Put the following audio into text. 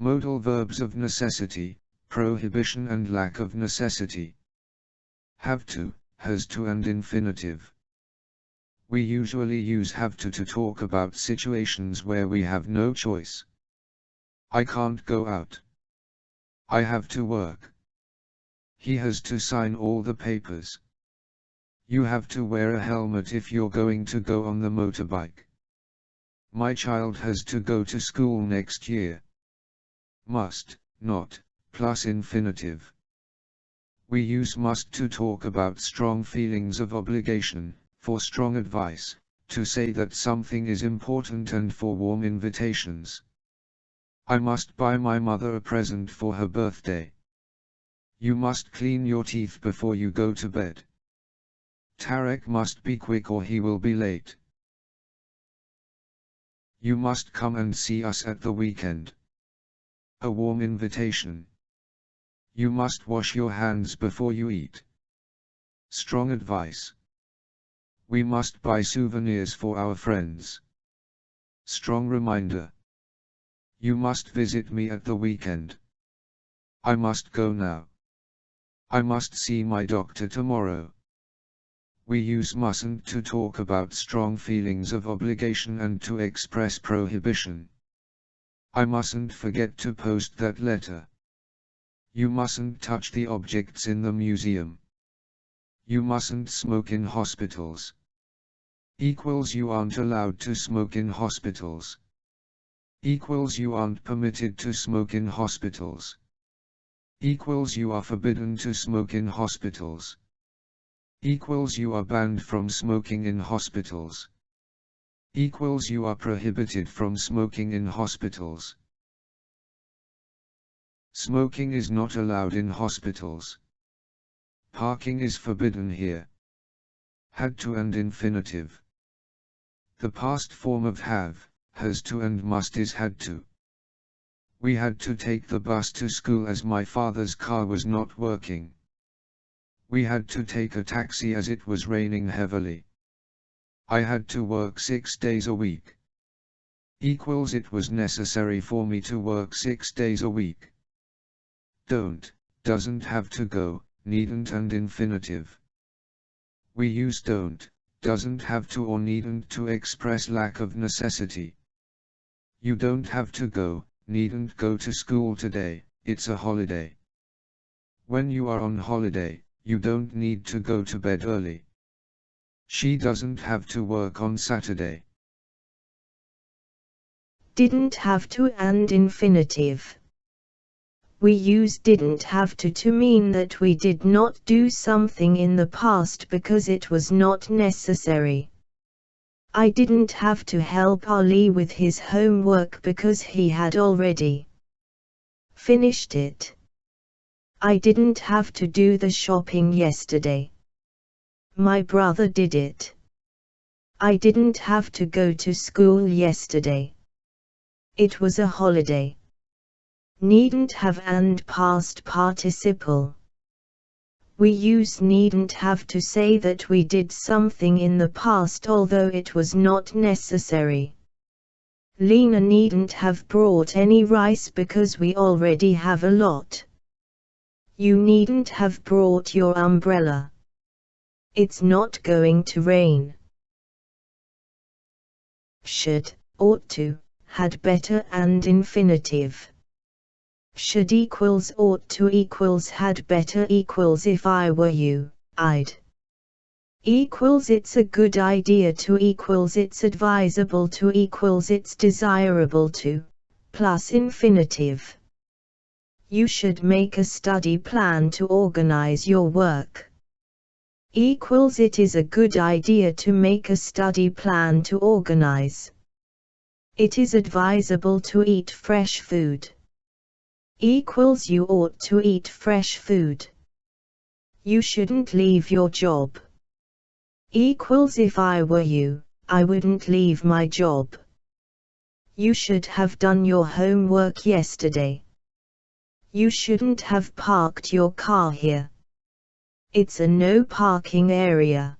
Modal verbs of necessity, prohibition and lack of necessity. Have to, has to and infinitive. We usually use have to talk about situations where we have no choice. I can't go out. I have to work. He has to sign all the papers. You have to wear a helmet if you're going to go on the motorbike. My child has to go to school next year. Must, not, plus infinitive. We use must to talk about strong feelings of obligation, for strong advice, to say that something is important and for warm invitations. I must buy my mother a present for her birthday. You must clean your teeth before you go to bed. Tarek must be quick or he will be late. You must come and see us at the weekend. A warm invitation. You must wash your hands before you eat. Strong advice. We must buy souvenirs for our friends. Strong reminder. You must visit me at the weekend. I must go now. I must see my doctor tomorrow. We use mustn't to talk about strong feelings of obligation and to express prohibition. I mustn't forget to post that letter. You mustn't touch the objects in the museum. You mustn't smoke in hospitals. Equals you aren't allowed to smoke in hospitals. Equals you aren't permitted to smoke in hospitals. Equals you are forbidden to smoke in hospitals. Equals you are banned from smoking in hospitals. Equals you are prohibited from smoking in hospitals. Smoking is not allowed in hospitals. Parking is forbidden here. Had to and infinitive. The past form of have, has to and must is had to. We had to take the bus to school as my father's car was not working. We had to take a taxi as it was raining heavily. I had to work 6 days a week. Equals it was necessary for me to work 6 days a week. Don't, doesn't have to go, needn't and infinitive. We use don't, doesn't have to or needn't to express lack of necessity. You don't have to go, needn't go to school today, it's a holiday. When you are on holiday, you don't need to go to bed early. She doesn't have to work on Saturday. Didn't have to and infinitive. We use didn't have to mean that we did not do something in the past because it was not necessary. I didn't have to help Ali with his homework because he had already finished it. I didn't have to do the shopping yesterday. My brother did it. I didn't have to go to school yesterday. It was a holiday. Needn't have and past participle. We use needn't have to say that we did something in the past although it was not necessary. Lena needn't have brought any rice because we already have a lot. You needn't have brought your umbrella. It's not going to rain. Should, ought to, had better and infinitive. Should equals ought to equals had better equals if I were you, I'd. Equals it's a good idea to equals it's advisable to equals it's desirable to, plus infinitive. You should make a study plan to organize your work. Equals it is a good idea to make a study plan to organize. It is advisable to eat fresh food. Equals you ought to eat fresh food. You shouldn't leave your job. Equals if I were you, I wouldn't leave my job. You should have done your homework yesterday. You shouldn't have parked your car here. It's a no parking area.